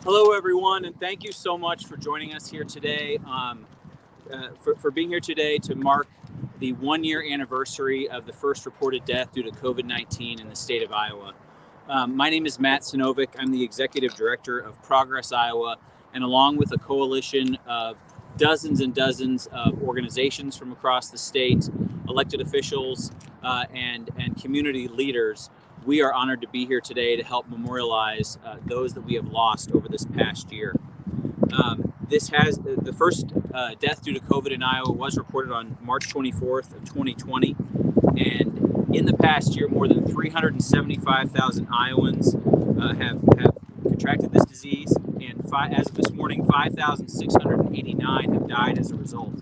Hello, everyone, and thank you so much for joining us here today. For being here today to mark the 1-year anniversary of the first reported death due to COVID-19 in the state of Iowa. My name is Matt Sinovic. I'm the Executive Director of Progress Iowa, and along with a coalition of dozens and dozens of organizations from across the state, elected officials, and community leaders, we are honored to be here today to help memorialize those that we have lost over this past year. The first death due to COVID in Iowa was reported on March 24th of 2020, and in the past year, more than 375,000 Iowans have contracted this disease, and as of this morning, 5,689 have died as a result.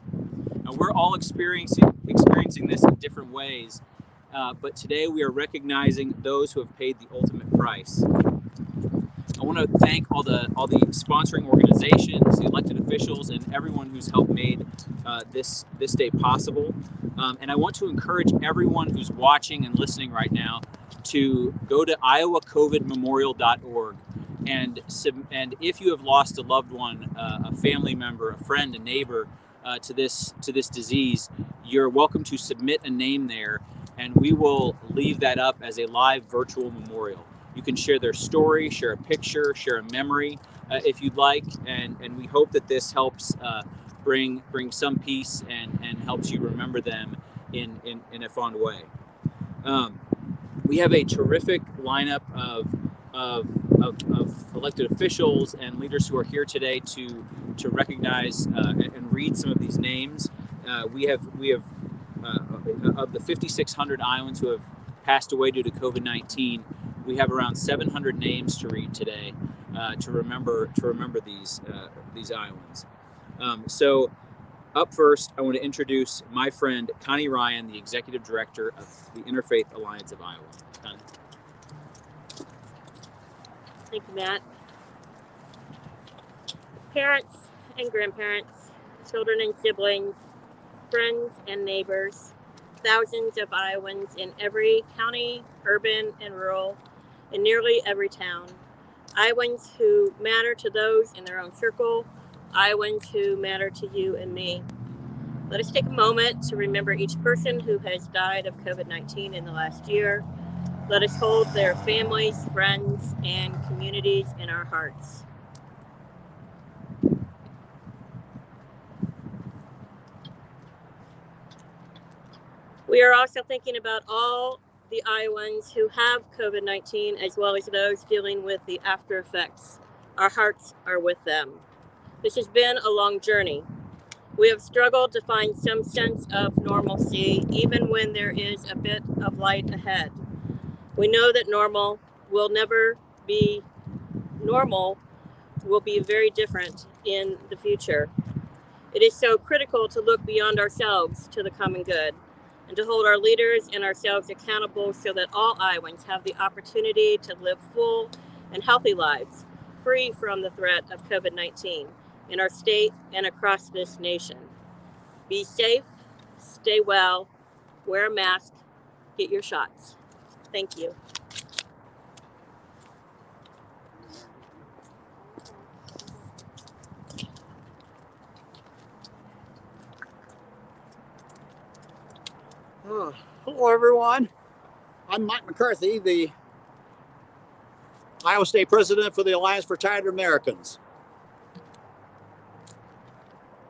Now, we're all experiencing this in different ways, but today we are recognizing those who have paid the ultimate price. I want to thank all the sponsoring organizations, the elected officials, and everyone who's helped made this day possible. And I want to encourage everyone who's watching and listening right now to go to iowacovidmemorial.org, and if you have lost a loved one, a family member, a friend, a neighbor to this disease, you're welcome to submit a name there, and we will leave that up as a live virtual memorial. You can share their story, share a picture, share a memory if you'd like, and we hope that this helps bring some peace and helps you remember them in a fond way. We have a terrific lineup of elected officials and leaders who are here today to recognize and read some of these names. We have of the 5,600 Iowans who have passed away due to COVID-19. We have around 700 names to read today to remember these Iowans. So up first, I want to introduce my friend Connie Ryan, the Executive Director of the Interfaith Alliance of Iowa. Connie. Thank you, Matt. Parents and grandparents, children and siblings, friends and neighbors, thousands of Iowans in every county, urban and rural, in nearly every town. Iowans who matter to those in their own circle, Iowans who matter to you and me. Let us take a moment to remember each person who has died of COVID-19 in the last year. Let us hold their families, friends, and communities in our hearts. We are also thinking about all the Iowans who have COVID-19, as well as those dealing with the after effects. Our hearts are with them. This has been a long journey. We have struggled to find some sense of normalcy, even when there is a bit of light ahead. We know that normal will be very different in the future. It is so critical to look beyond ourselves to the common good, and to hold our leaders and ourselves accountable so that all Iowans have the opportunity to live full and healthy lives, free from the threat of COVID-19 in our state and across this nation. Be safe, stay well, wear a mask, get your shots. Thank you. Hello, everyone. I'm Mike McCarthy, the Iowa State President for the Alliance for Retired Americans.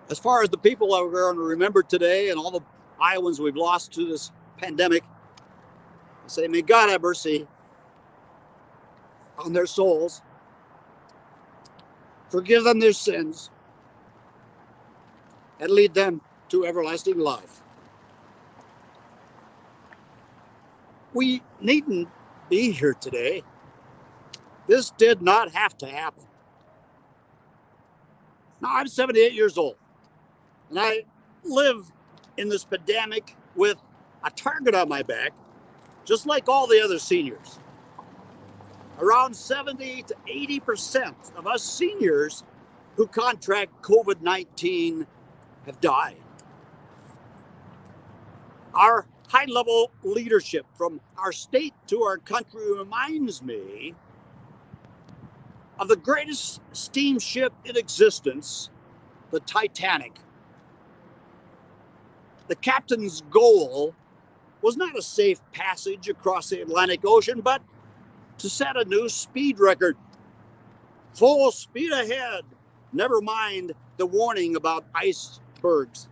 As far as the people that we're going to remember today and all the Iowans we've lost to this pandemic, I say, may God have mercy on their souls, forgive them their sins, and lead them to everlasting life. We needn't be here today. This did not have to happen. Now, I'm 78 years old, and I live in this pandemic with a target on my back, just like all the other seniors. Around 70 to 80% of us seniors who contract COVID-19 have died. Our high-level leadership from our state to our country reminds me of the greatest steamship in existence, the Titanic. The captain's goal was not a safe passage across the Atlantic Ocean, but to set a new speed record. Full speed ahead, never mind the warning about icebergs.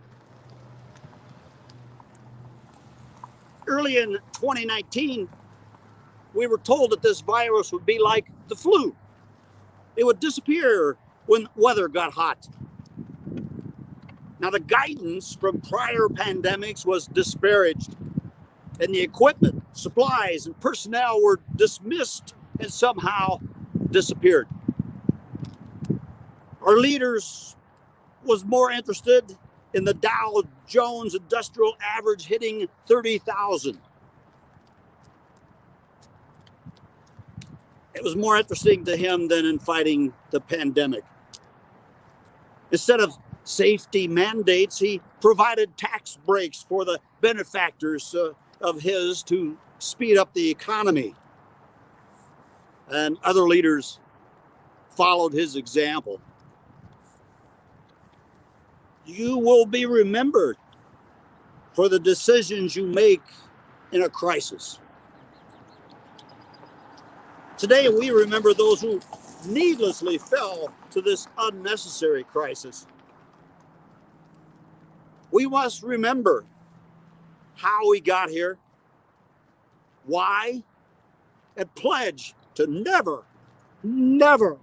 Early in 2019, we were told that this virus would be like the flu. It would disappear when weather got hot. Now, the guidance from prior pandemics was disparaged, and the equipment, supplies, and personnel were dismissed and somehow disappeared. Our leaders was more interested in the Dow Jones Industrial Average hitting 30,000. It was more interesting to him than in fighting the pandemic. Instead of safety mandates, he provided tax breaks for the benefactors of his to speed up the economy. And other leaders followed his example. You will be remembered for the decisions you make in a crisis. Today, we remember those who needlessly fell to this unnecessary crisis. We must remember how we got here, why, and pledge to never, never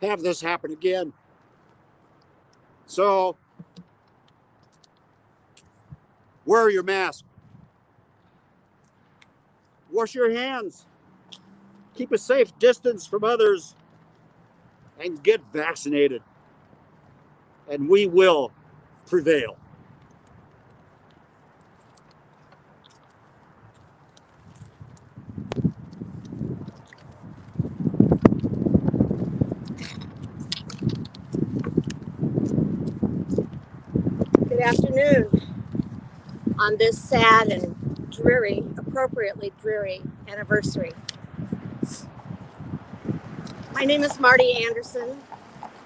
have this happen again. So, wear your mask. Wash your hands. Keep a safe distance from others. And get vaccinated. And we will prevail. Good afternoon on this sad and dreary, appropriately dreary anniversary. My name is Marty Anderson,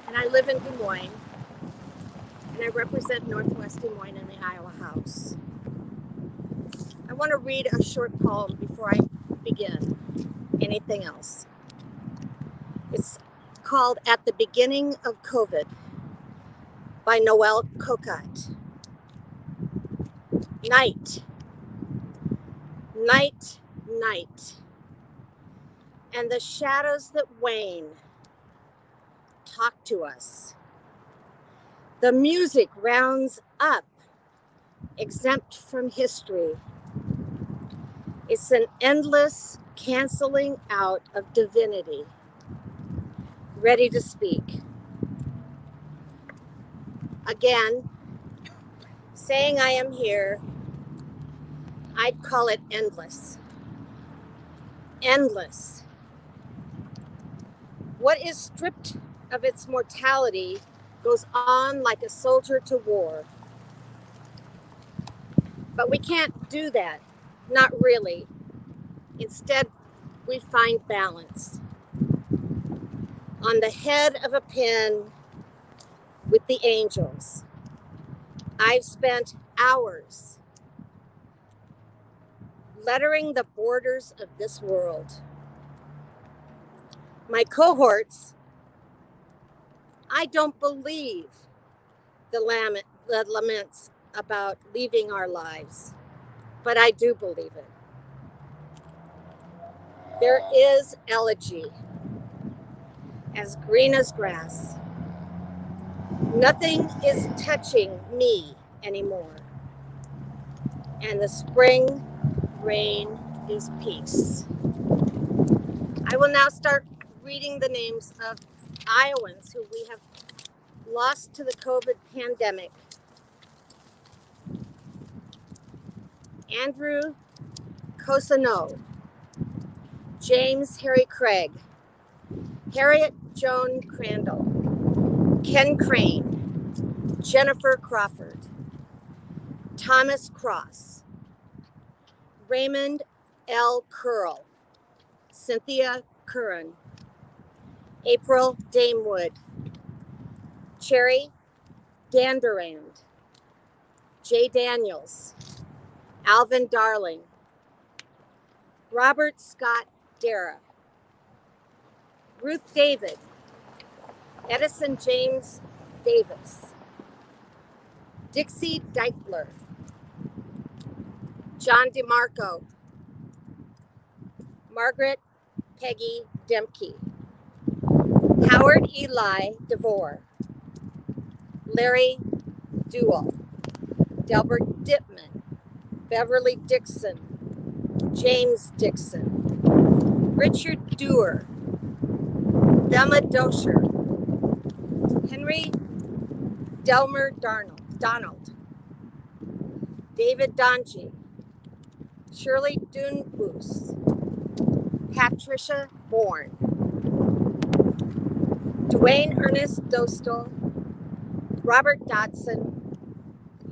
and I live in Des Moines, and I represent Northwest Des Moines in the Iowa House. I want to read a short poem before I begin anything else. It's called At the Beginning of COVID by Noel Cocotte. Night, night, night, and the shadows that wane talk to us. The music rounds up, exempt from history. It's an endless canceling out of divinity, ready to speak. Again, saying I am here, I'd call it endless. Endless. What is stripped of its mortality goes on like a soldier to war. But we can't do that, not really. Instead, we find balance. On the head of a pin with the angels, I've spent hours lettering the borders of this world. My cohorts, I don't believe the laments about leaving our lives, but I do believe it. There is elegy, as green as grass. Nothing is touching me anymore. And the spring rain is peace. I will now start reading the names of Iowans who we have lost to the COVID pandemic. Andrew Cosano, James Harry Craig, Harriet Joan Crandall, Ken Crane, Jennifer Crawford, Thomas Cross, Raymond L. Curl, Cynthia Curran, April Damewood, Cherry Ganderand, Jay Daniels, Alvin Darling, Robert Scott Dara, Ruth David, Edison James Davis, Dixie Deichler, John DeMarco, Margaret Peggy Demke, Howard Eli DeVore, Larry Duell, Delbert Dittman, Beverly Dixon, James Dixon, Richard Dewar, Thelma Dosher, Henry Delmer Donald, David Donji, Shirley Duneboos, Patricia Bourne, Dwayne Ernest Dostal, Robert Dodson,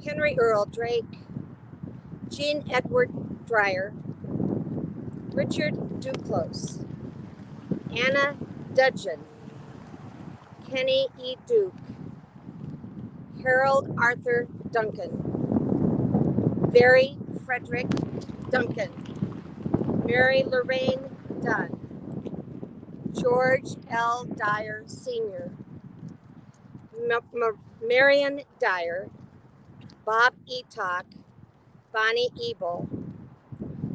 Henry Earl Drake, Jean Edward Dreyer, Richard Duclos, Anna Dudgeon, Kenny E. Duke, Harold Arthur Duncan, Barry Frederick Duncan, Mary Lorraine Dunn, George L. Dyer Sr., Marion Dyer, Bob Eatock, Bonnie Ebel,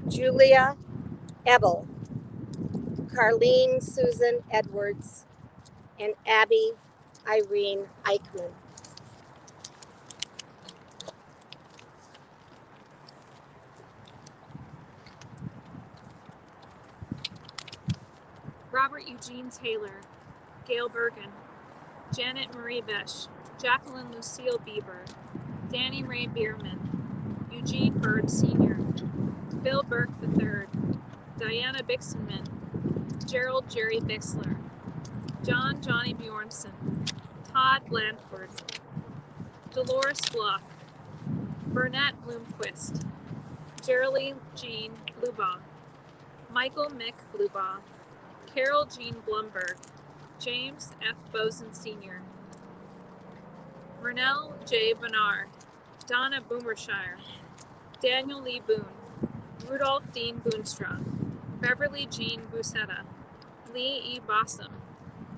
Julia Ebel, Carlene Susan Edwards, and Abby Irene Eichmann. Robert Eugene Taylor, Gail Bergen, Janet Marie Besch, Jacqueline Lucille Bieber, Danny Ray Bierman, Eugene Bird Sr., Bill Burke III, Diana Bixenman, Gerald Jerry Bixler, John Johnny Bjornson, Todd Blandford, Dolores Block, Burnett Bloomquist, Geraldine Jean Blubaugh, Michael Mick Blubaugh, Carol Jean Blumberg, James F. Boson Sr., Renelle J. Bernard, Donna Boomershire, Daniel Lee Boone, Rudolph Dean Boonstra, Beverly Jean Busetta, Lee E. Bossum,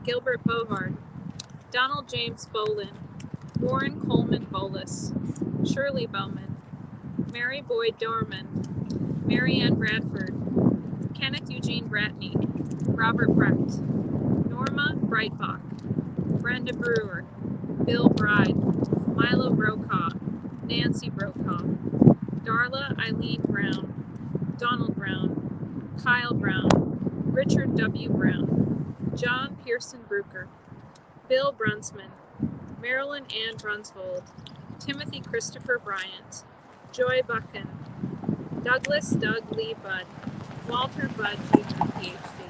Gilbert Bovard, Donald James Bolin, Warren Coleman Bolus, Shirley Bowman, Mary Boyd Dorman, Marianne Bradford, Kenneth Eugene Bratney, Robert Brecht, Norma Breitbach, Brenda Brewer, Bill Bride, Milo Brokaw, Nancy Brokaw, Darla Eileen Brown, Donald Brown, Kyle Brown, Richard W. Brown, John Pearson Brucker, Bill Brunsman, Marilyn Ann Brunsvold, Timothy Christopher Bryant, Joy Buchan, Douglas Doug Lee Budd, Walter Budd Jr., Ph.D.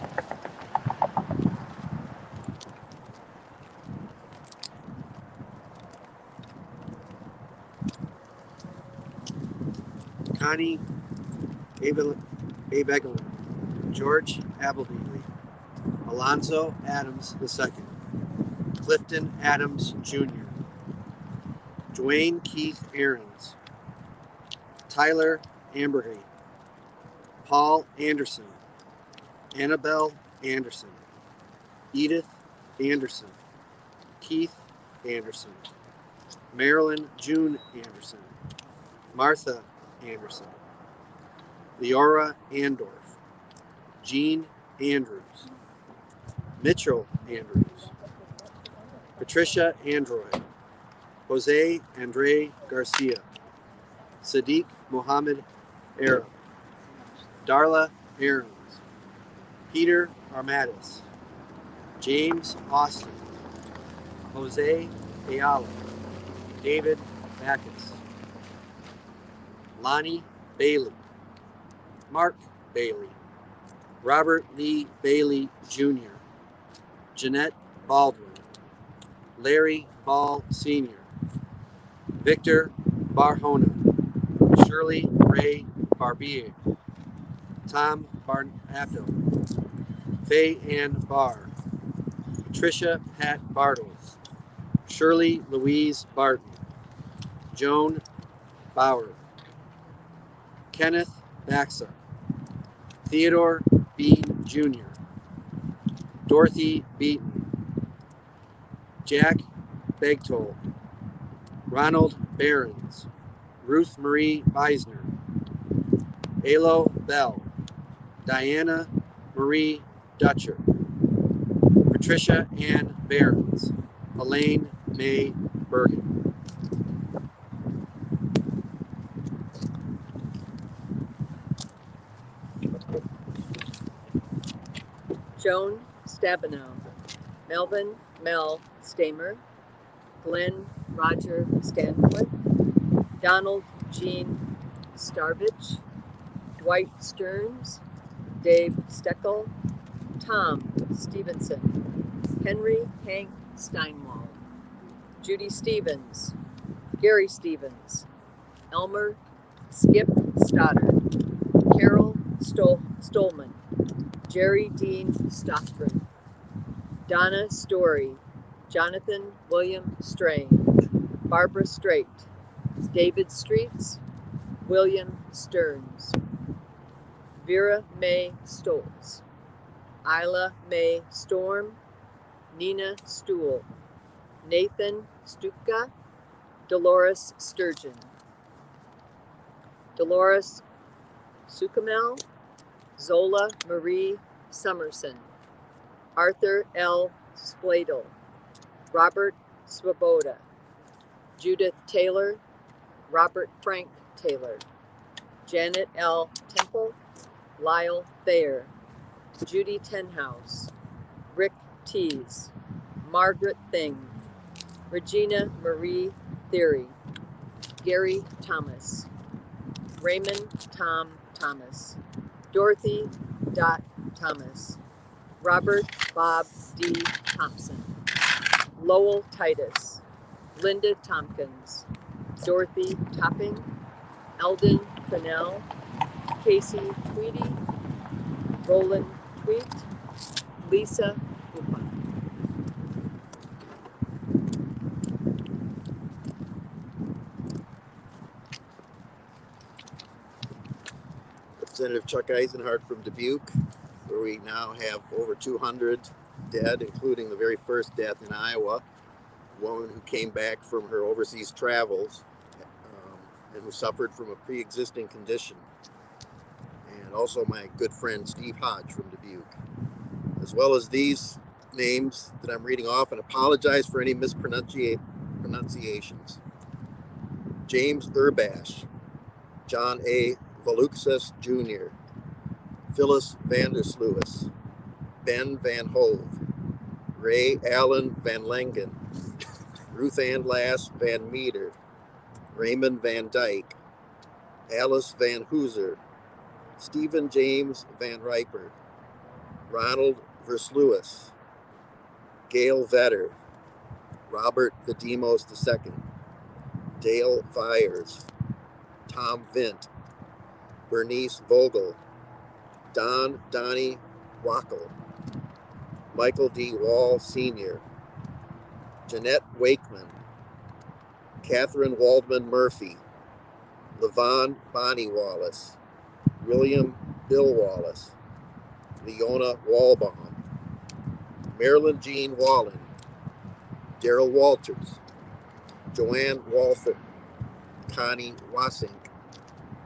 Connie Abeglin, George Abelbeely, Alonzo Adams II, Clifton Adams Jr., Dwayne Keith Aarons, Tyler Ambergy, Paul Anderson, Annabelle Anderson, Edith Anderson, Keith Anderson, Marilyn June Anderson, Martha Anderson, Leora Andorf, Jean Andrews, Mitchell Andrews, Patricia Android, Jose Andre Garcia, Sadiq Mohammed Arab, Darla Aarons, Peter Armatis, James Austin, Jose Ayala, David Backus, Lonnie Bailey, Mark Bailey, Robert Lee Bailey Jr., Jeanette Baldwin, Larry Ball Sr., Victor Barhona, Shirley Ray Barbier, Tom Barnapto, Faye Ann Barr, Patricia Pat Bartles, Shirley Louise Barton, Joan Bauer, Kenneth Baxa, Theodore Bean Jr., Dorothy Beaton, Jack Begtol, Ronald Behrens, Ruth Marie Beisner, Alo Bell, Diana Marie Dutcher, Patricia Ann Behrens, Elaine May Bergen. Joan Stabenow, Melvin Mel Stamer, Glenn Roger Stanfoot, Donald Jean Starvich, Dwight Stearns, Dave Steckel, Tom Stevenson, Henry Hank Steinwall, Judy Stevens, Gary Stevens, Elmer Skip Stoddard, Carol Stolman, Jerry Dean Stockton, Donna Story, Jonathan William Strain, Barbara Strait, David Streets, William Stearns, Vera Mae Stoltz, Isla Mae Storm, Nina Stuhl, Nathan Stuka, Dolores Sturgeon, Dolores Sukamel, Zola Marie Summerson, Arthur L. Spladle, Robert Swoboda, Judith Taylor, Robert Frank Taylor, Janet L. Temple, Lyle Thayer, Judy Tenhouse, Rick Tees, Margaret Thing, Regina Marie Theory, Gary Thomas, Raymond Tom Thomas, Dorothy Dot Thomas, Robert Bob D. Thompson, Lowell Titus, Linda Tompkins, Dorothy Topping, Eldon Fennell, Casey Tweedy, Roland Tweet, Lisa Upa. Representative Chuck Eisenhardt from Dubuque, where we now have over 200 dead, including the very first death in Iowa, a woman who came back from her overseas travels and who suffered from a pre-existing condition. And also my good friend Steve Hodge from Dubuque, as well as these names that I'm reading off, and apologize for any mispronunciations. James Urbash, John A. Voluxas Jr., Phyllis Vandersluis, Ben Van Hove, Ray Allen Van Langen, Ruth Ann Lass Van Meter, Raymond Van Dyke, Alice Van Hooser, Stephen James Van Riper, Ronald Versluis, Gail Vetter, Robert Vadimos II, Dale Vyers, Tom Vint, Bernice Vogel, Donnie Wackel, Michael D. Wall Sr., Jeanette Wakeman, Catherine Waldman Murphy, Levon Bonnie Wallace, William Bill Wallace, Leona Walbaum, Marilyn Jean Wallen, Daryl Walters, Joanne Walther, Connie Wassink,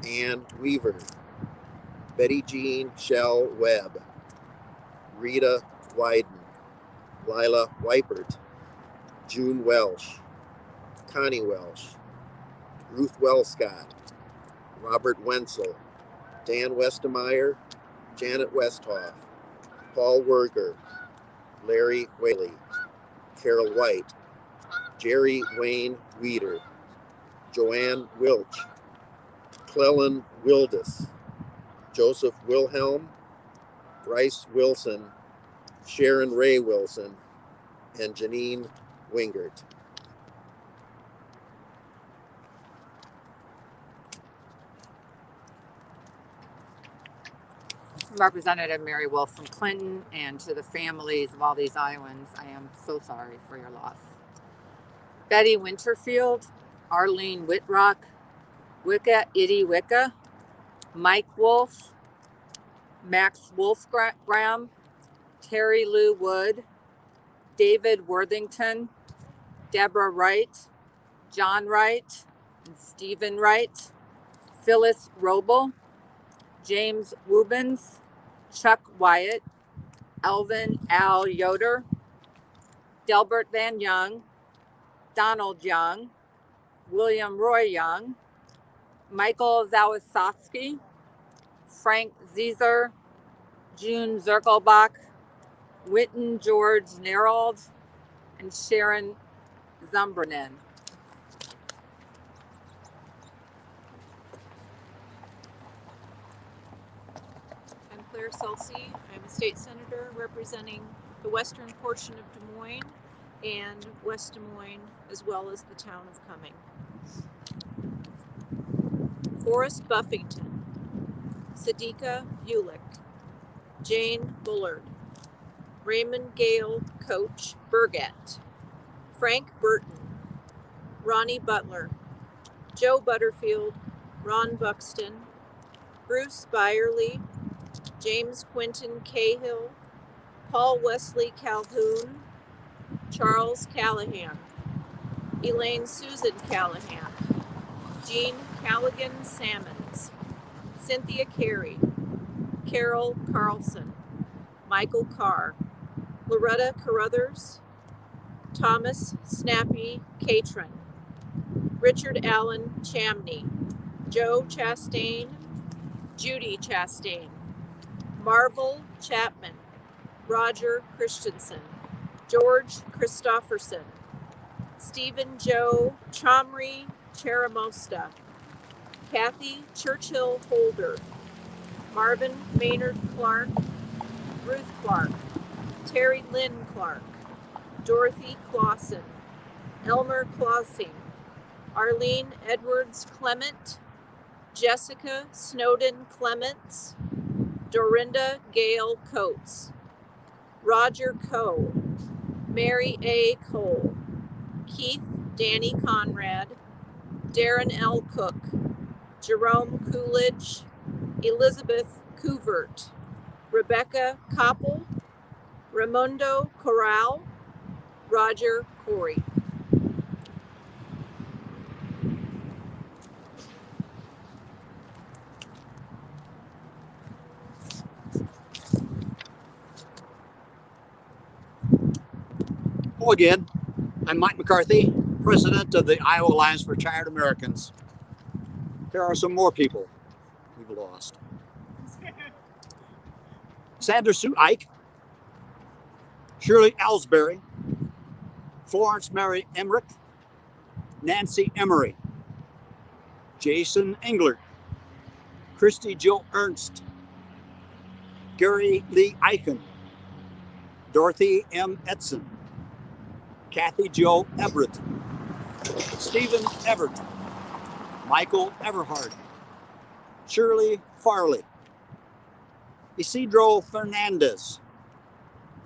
Ann Weaver, Betty Jean Shell Webb, Rita Wyden, Lila Weipert, June Welsh, Connie Welsh, Ruth Wellscott, Robert Wenzel, Dan Westemeyer, Janet Westhoff, Paul Werger, Larry Whaley, Carol White, Jerry Wayne Weeder, Joanne Wilch, Clellan Wildis, Joseph Wilhelm, Bryce Wilson, Sharon Ray Wilson, and Janine Wingert. Representative Mary Wolf from Clinton, and to the families of all these Iowans, I am so sorry for your loss. Betty Winterfield, Arlene Whitrock, Wicca Itty Wicca, Mike Wolf, Max Wolfgram, Terry Lou Wood, David Worthington, Deborah Wright, John Wright, and Stephen Wright, Phyllis Roble, James Wubens, Chuck Wyatt, Elvin Al Yoder, Delbert Van Young, Donald Young, William Roy Young, Michael Zawisowski, Frank Zieser, June Zirkelbach, Witten George Nerold, and Sharon Zumbranen. I'm Claire Celsi. I'm a state senator representing the western portion of Des Moines and West Des Moines, as well as the town of Cumming. Forrest Buffington, Sadiqa Bulick, Jane Bullard, Raymond Gale Coach Burgett, Frank Burton, Ronnie Butler, Joe Butterfield, Ron Buxton, Bruce Byerly, James Quinton Cahill, Paul Wesley Calhoun, Charles Callahan, Elaine Susan Callahan, Jean Callaghan Sammons, Cynthia Carey, Carol Carlson, Michael Carr, Loretta Carruthers, Thomas Snappy Catron, Richard Allen Chamney, Joe Chastain, Judy Chastain, Marvel Chapman, Roger Christensen, George Christofferson, Stephen Joe Chomri Cheramosta, Kathy Churchill Holder, Marvin Maynard Clark, Ruth Clark, Terry Lynn Clark, Dorothy Clausen, Elmer Clausing, Arlene Edwards Clement, Jessica Snowden Clements, Dorinda Gale Coates, Roger Coe, Mary A. Cole, Keith Danny Conrad, Darren L. Cook, Jerome Coolidge, Elizabeth Couvert, Rebecca Koppel, Raimundo Corral, Roger Corey. Hello again. I'm Mike McCarthy, president of the Iowa Alliance for Retired Americans. There are some more people we've lost. Sandra Sue Ike, Shirley Ellsbury, Florence Mary Emmerich, Nancy Emery, Jason Englert, Christy Jill Ernst, Gary Lee Eichen, Dorothy M. Edson, Kathy Jo Everett, Stephen Everett, Michael Everhard, Shirley Farley, Isidro Fernandez,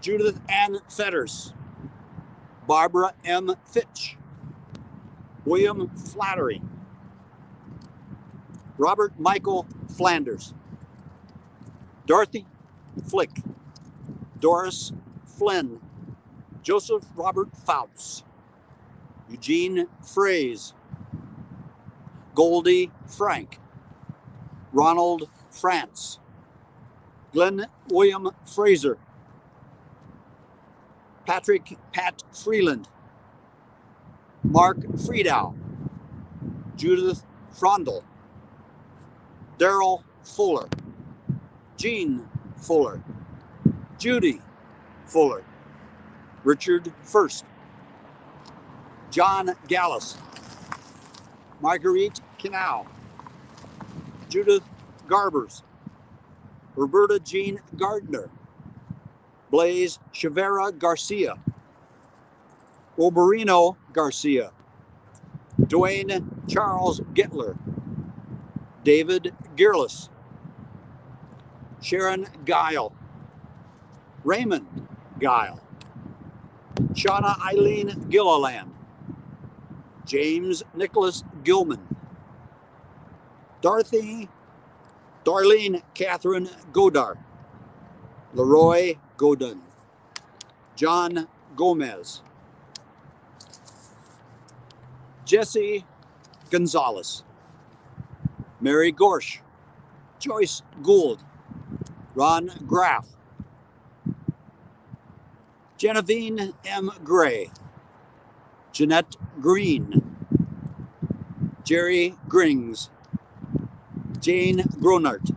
Judith Ann Fetters, Barbara M. Fitch, William Flattery, Robert Michael Flanders, Dorothy Flick, Doris Flynn, Joseph Robert Fouts, Eugene Fraze, Goldie Frank, Ronald France, Glenn William Fraser, Patrick Pat Freeland, Mark Friedow, Judith Frondel, Daryl Fuller, Jean Fuller, Judy Fuller, Richard First, John Gallus, Marguerite Kinau, Judith Garbers, Roberta Jean Gardner, Blaze Chavera Garcia, Oberino Garcia, Dwayne Charles Gittler, David Gearless, Sharon Guile, Raymond Guile, Shauna Eileen Gilliland, James Nicholas Gilman, Darlene Catherine Godar, Leroy Godin, John Gomez, Jesse Gonzalez, Mary Gorsh, Joyce Gould, Ron Graff, Genevieve M. Gray, Jeanette Green, Jerry Grings, Jane Gronert,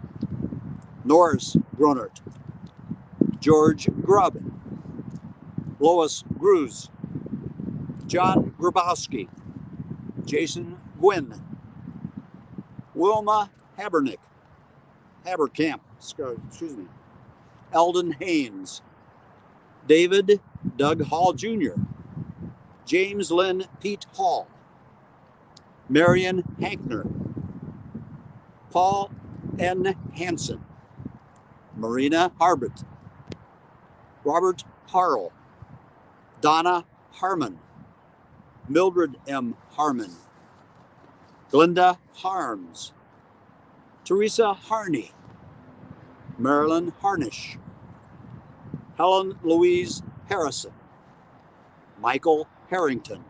Norris Gronert, George Grubb, Lois Gruz, John Grabowski, Jason Gwynn, Wilma Haberkamp, Eldon Haynes, David Doug Hall Jr., James Lynn Pete Hall, Marion Hankner, Paul N. Hansen, Marina Harbert, Robert Harrell, Donna Harmon, Mildred M. Harmon, Glenda Harms, Teresa Harney, Marilyn Harnish, Helen Louise Harrison, Michael Harrington,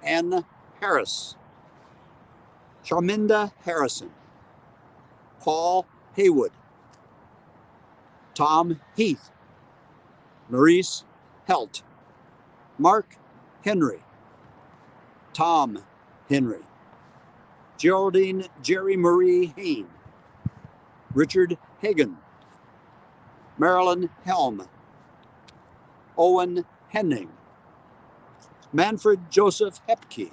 Ann Harris, Charminda Harrison, Paul Haywood, Tom Heath, Maurice Helt, Mark Henry, Tom Henry, Geraldine Jerry Marie Hain, Richard Hagan, Marilyn Helm, Owen Henning, Manfred Joseph Hepke,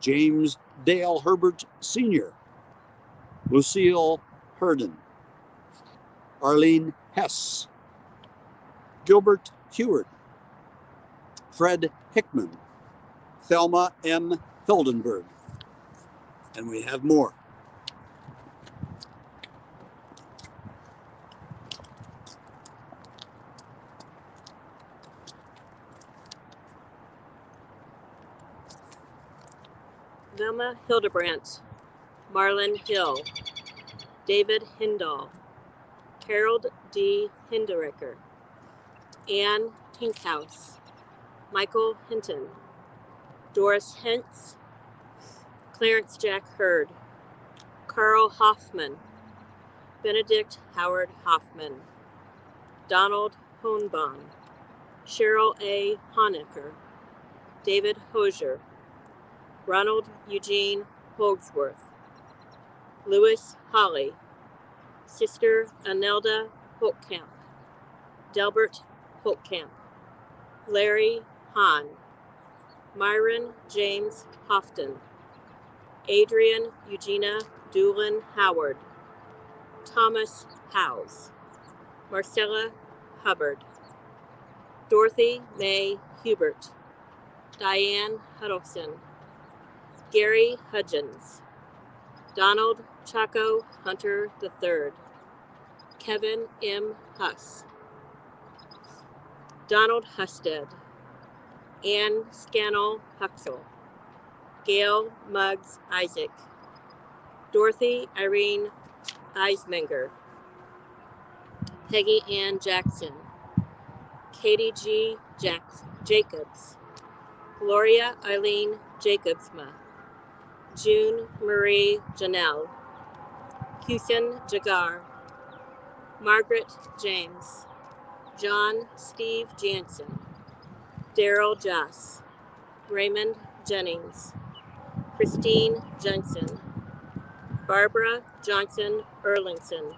James Dale Herbert Sr., Lucille Herden, Arlene Hess, Gilbert Heward, Fred Hickman, Thelma M. Hildenberg, and we have more. Velma Hildebrandt, Marlon Hill, David Hindall, Harold D. Hindericker, Anne Hinkhouse, Michael Hinton, Doris Hentz, Clarence Jack Hurd, Carl Hoffman, Benedict Howard Hoffman, Donald Hohenbaum, Cheryl A. Honecker, David Hosier, Ronald Eugene Hogsworth, Louis Holly, Sister Anelda Holtkamp, Delbert Holtkamp, Larry Hahn, Myron James Houghton, Adrian Eugenia Doolin Howard, Thomas Howes, Marcella Hubbard, Dorothy May Hubert, Diane Huddleston, Gary Hudgens, Donald Chaco Hunter III, Kevin M. Huss, Donald Husted, Ann Scannell Huxell, Gail Muggs Isaac, Dorothy Irene Eisminger, Peggy Ann Jackson, Katie G. Jacobs, Gloria Eileen Jacobsma, June Marie Janelle, Houston Jagar, Margaret James, John Steve Jansen, Daryl Joss, Raymond Jennings, Christine Johnson, Barbara Johnson Erlingson,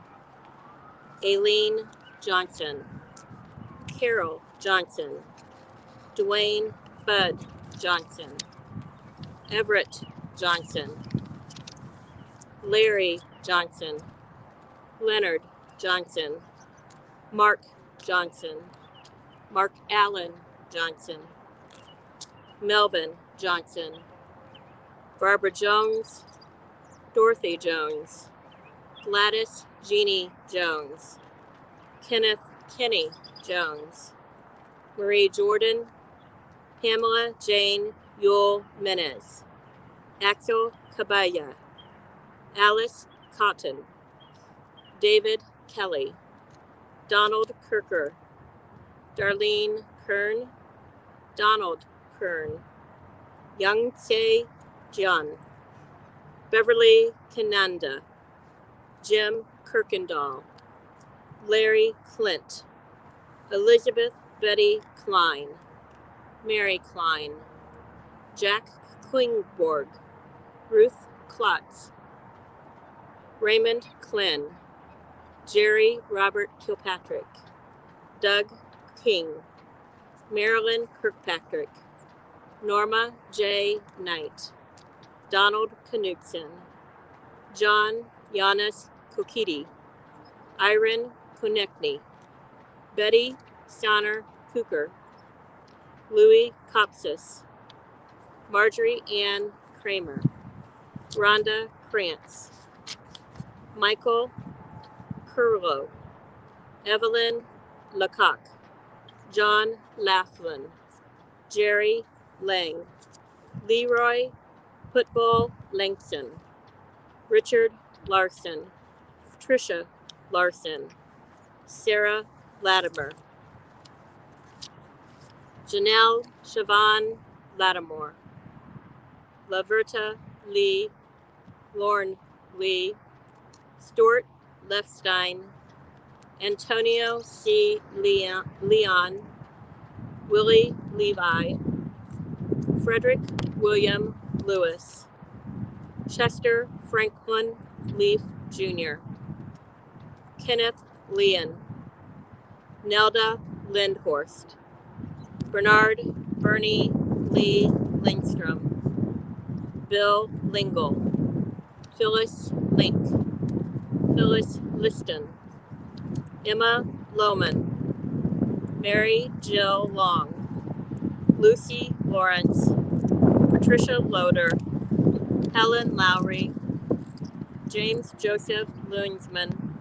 Aileen Johnson, Carol Johnson, Dwayne Bud Johnson, Everett Johnson, Larry Johnson, Leonard Johnson, Mark Johnson, Mark Allen Johnson, Melvin Johnson, Barbara Jones, Dorothy Jones, Gladys Jeannie Jones, Kenneth Kenny Jones, Marie Jordan, Pamela Jane Yule Menez, Axel Cabaya, Alice Cotton, David Kelly, Donald Kirker, Darlene Kern, Donald Kern, Young Tae Jun, Beverly Kananda, Jim Kirkendall, Larry Clint, Elizabeth Betty Klein, Mary Klein, Jack Klingborg, Ruth Klotz, Raymond Klin, Jerry Robert Kilpatrick, Doug King, Marilyn Kirkpatrick, Norma J. Knight, Donald Knudsen, John Giannis Kokiti, Iron Konechny, Betty Sonner Cooker, Louis Kopsis, Marjorie Ann Kramer, Rhonda Krantz, Michael Curlow, Evelyn Lecoq, John Laughlin, Jerry Lang, Leroy Football Langston, Richard Larson, Tricia Larson, Sarah Latimer, Janelle Siobhan Lattimore, Laverta Lee, Lauren Lee, Stuart Lefstein, Antonio C. Leon, Willie Levi, Frederick William Lewis, Chester Franklin Leaf Jr., Kenneth Leon, Nelda Lindhorst, Bernard Bernie Lee Lindstrom, Bill Lingle, Phyllis Link, Phyllis Liston, Emma Lohman, Mary Jill Long, Lucy Lawrence, Patricia Loader, Helen Lowry, James Joseph Luensman,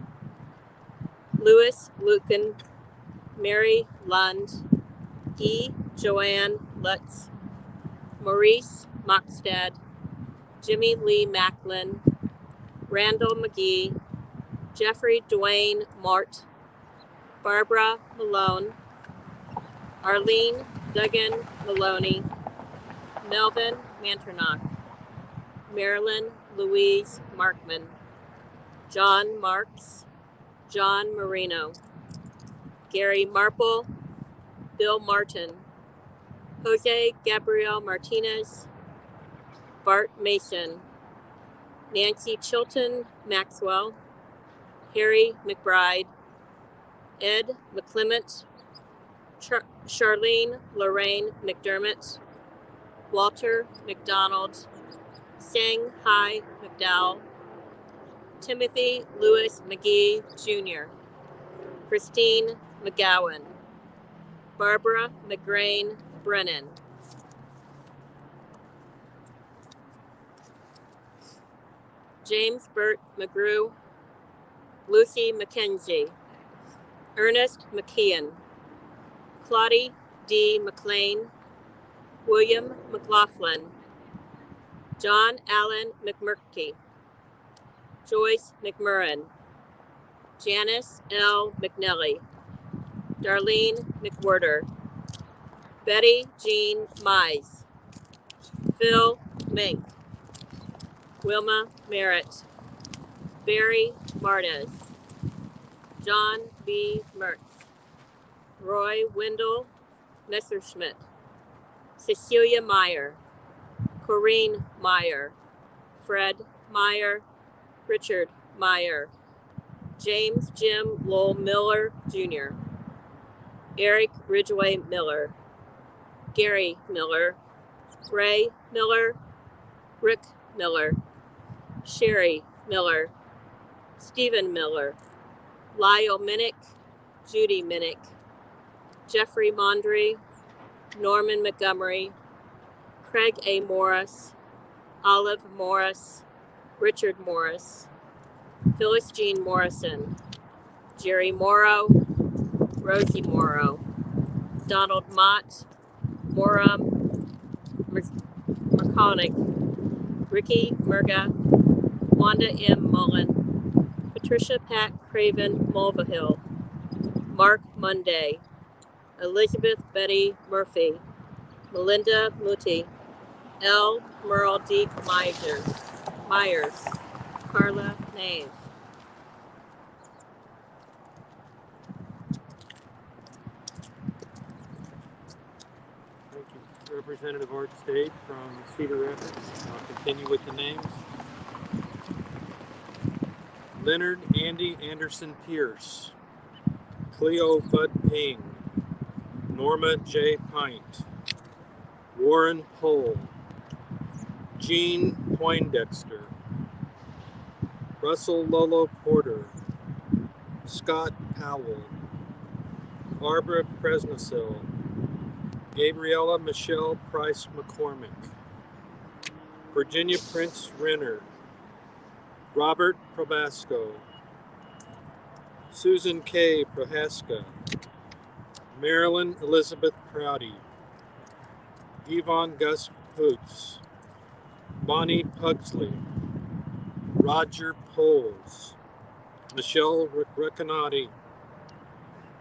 Louis Lucan, Mary Lund, E. Joanne Lutz, Maurice Mockstad, Jimmy Lee Macklin, Randall McGee, Jeffrey Dwayne Mort, Barbara Malone, Arlene Duggan Maloney, Melvin Manternock, Marilyn Louise Markman, John Marks, John Marino, Gary Marple, Bill Martin, Jose Gabriel Martinez, Bart Mason, Nancy Chilton Maxwell, Harry McBride, Ed McClement, Charlene Lorraine McDermott, Walter McDonald, Sang Hai McDowell, Timothy Lewis McGee Jr., Christine McGowan, Barbara McGrain Brennan, James Burt McGrew, Lucy McKenzie, Ernest McKeon, Claudie D. McLean, William McLaughlin, John Allen McMurky, Joyce McMurrin, Janice L. McNelly, Darlene McWhirter, Betty Jean Mize, Phil Mink, Wilma Merritt, Barry Martes, John B. Mertz, Roy Wendell Messerschmidt, Cecilia Meyer, Corinne Meyer, Fred Meyer, Richard Meyer, James Jim Lowell Miller Jr., Eric Ridgway Miller, Gary Miller, Ray Miller, Rick Miller, Sherry Miller, Stephen Miller, Lyle Minnick, Judy Minnick, Jeffrey Mondry, Norman Montgomery, Craig A. Morris, Olive Morris, Richard Morris, Phyllis Jean Morrison, Jerry Morrow, Rosie Morrow, Donald Mott, Maura McConaughey, Ricky Murga, Wanda M. Mullen, Patricia Pat Craven Mulvihill, Mark Monday, Elizabeth Betty Murphy, Melinda Muti, L. Merle D. Myers, Carla Nave. Thank you. Representative Art State from Cedar Rapids. I'll continue with the names. Leonard Andy Anderson Pierce, Cleo Bud Ping, Norma J. Pint, Warren Pohl, Jean Poindexter, Russell Lolo Porter, Scott Powell, Barbara Presnasil, Gabriella Michelle Price McCormick, Virginia Prince Renner, Robert Probasco, Susan K. Prohaska, Marilyn Elizabeth Prouty, Yvonne Gus Poots, Bonnie Pugsley, Roger Poles, Michelle Recanati,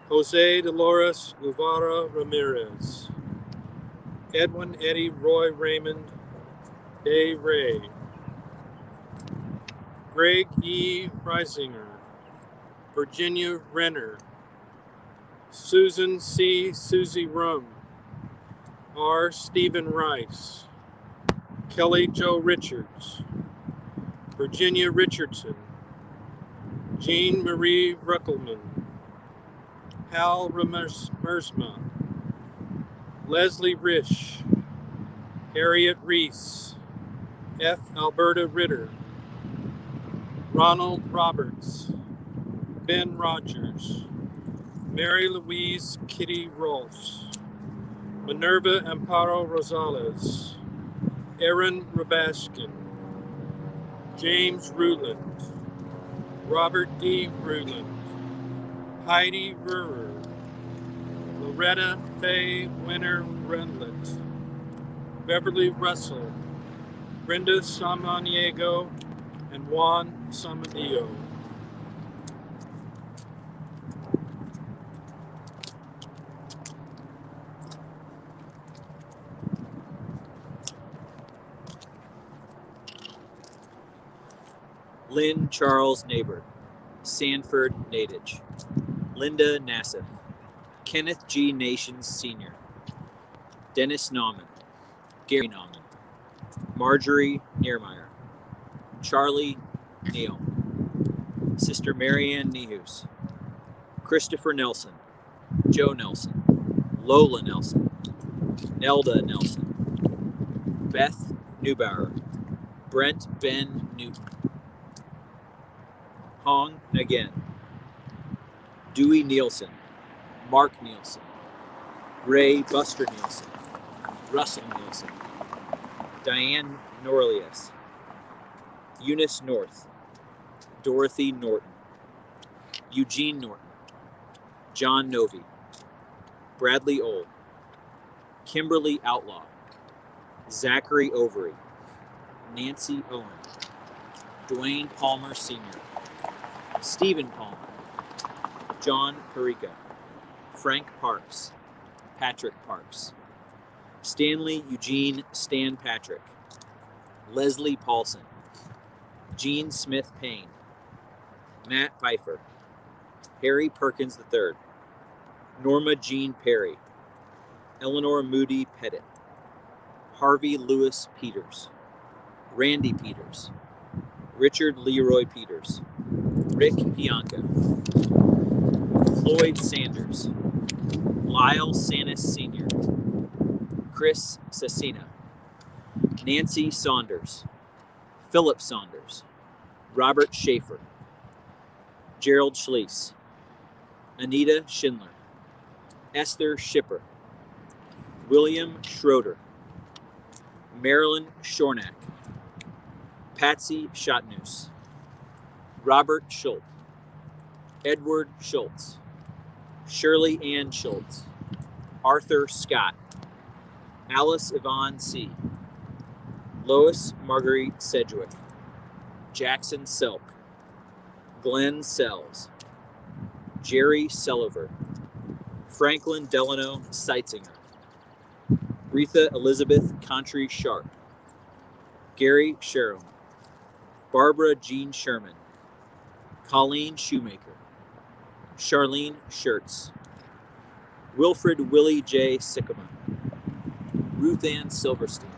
Jose Dolores Guevara Ramirez, Edwin Eddie Roy Raymond, Day Ray, Greg E. Reisinger, Virginia Renner, Susan C. Susie Rum, R. Stephen Rice, Kelly Jo Richards, Virginia Richardson, Jean Marie Ruckelman, Hal Mersma, Leslie Risch, Harriet Reese, F. Alberta Ritter, Ronald Roberts, Ben Rogers, Mary Louise Kitty Rolfs, Minerva Amparo Rosales, Aaron Rabashkin, James Ruland, Robert D. Ruland, Heidi Rurer, Loretta Faye Winter Renlet, Beverly Russell, Brenda Samaniego, and Juan Samadillo. Lynn Charles Neighbor, Sanford Nadich, Linda Nassif, Kenneth G. Nations Sr., Dennis Nauman, Gary Nauman, Marjorie Niermeyer, Charlie Neal, Sister Marianne Nehus, Christopher Nelson, Joe Nelson, Lola Nelson, Nelda Nelson, Beth Neubauer, Brent Ben Newton, Hong Nagin, Dewey Nielsen, Mark Nielsen, Ray Buster Nielsen, Russell Nielsen, Diane Norlius, Eunice North, Dorothy Norton, Eugene Norton, John Novy, Bradley Old, Kimberly Outlaw, Zachary Overy, Nancy Owen, Dwayne Palmer Sr., Stephen Palmer, John Perica, Frank Parks, Patrick Parks, Stanley Eugene Stan Patrick, Leslie Paulson, Gene Smith Payne, Matt Pfeiffer, Harry Perkins III, Norma Jean Perry, Eleanor Moody Pettit, Harvey Lewis Peters, Randy Peters, Richard Leroy Peters, Rick Pianka, Floyd Sanders, Lyle Sanis Sr., Chris Cecina, Nancy Saunders, Philip Saunders, Robert Schaefer, Gerald Schließ, Anita Schindler, Esther Schipper, William Schroeder, Marilyn Shornack, Patsy Shotnoose, Robert Schultz, Edward Schultz, Shirley Ann Schultz, Arthur Scott, Alice Yvonne C., Lois Marguerite Sedgwick, Jackson Selk, Glenn Sells, Jerry Sulliver, Franklin Delano Seitzinger, Retha Elizabeth Contry Sharp, Gary Sharon, Barbara Jean Sherman, Colleen Shoemaker, Charlene Schertz, Wilfred Willie J. Sycamore, Ruth Ann Silverstein,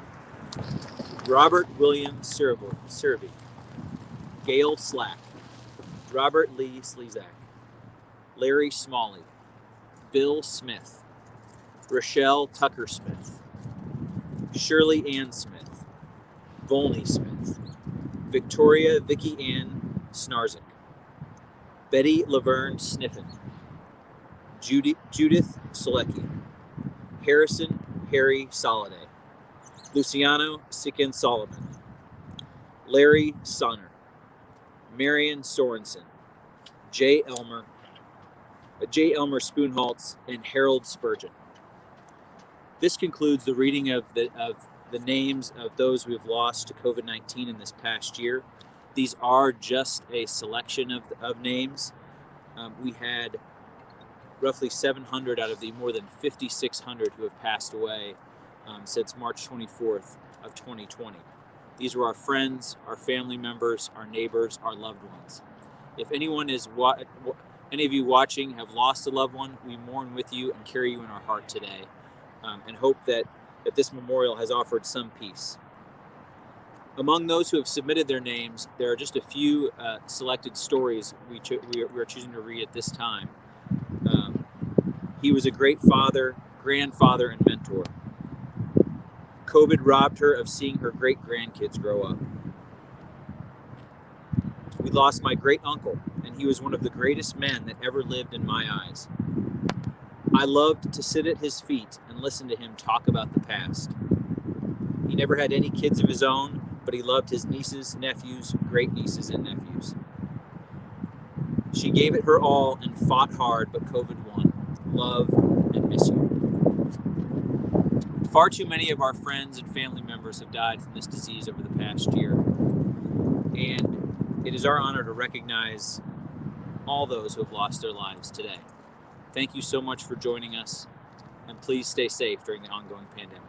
Robert William Servey, Gail Slack, Robert Lee Slezak, Larry Smalley, Bill Smith, Rochelle Tucker Smith, Shirley Ann Smith, Volney Smith, Victoria Vicky Ann Snarzik, Betty Laverne Sniffen, Judith Solecki, Harrison Harry Soliday, Luciano Sikin Solomon, Larry Sonner, Marion Sorensen, J. Elmer Spoonholtz, and Harold Spurgeon. This concludes the reading of the names of those we have lost to COVID-19 in this past year. These are just a selection of names. We had roughly 700 out of the more than 5,600 who have passed away since March 24th of 2020. These were our friends, our family members, our neighbors, our loved ones. If anyone is any of you watching have lost a loved one, we mourn with you and carry you in our heart today, and hope that this memorial has offered some peace. Among those who have submitted their names, there are just a few selected stories we are choosing to read at this time. He was a great father, grandfather, and mentor. COVID robbed her of seeing her great-grandkids grow up. We lost my great-uncle, and he was one of the greatest men that ever lived in my eyes. I loved to sit at his feet and listen to him talk about the past. He never had any kids of his own, but he loved his nieces, nephews, great-nieces, and nephews. She gave it her all and fought hard, but COVID won. Love and miss you. Far too many of our friends and family members have died from this disease over the past year, and it is our honor to recognize all those who have lost their lives today. Thank you so much for joining us, and please stay safe during the ongoing pandemic.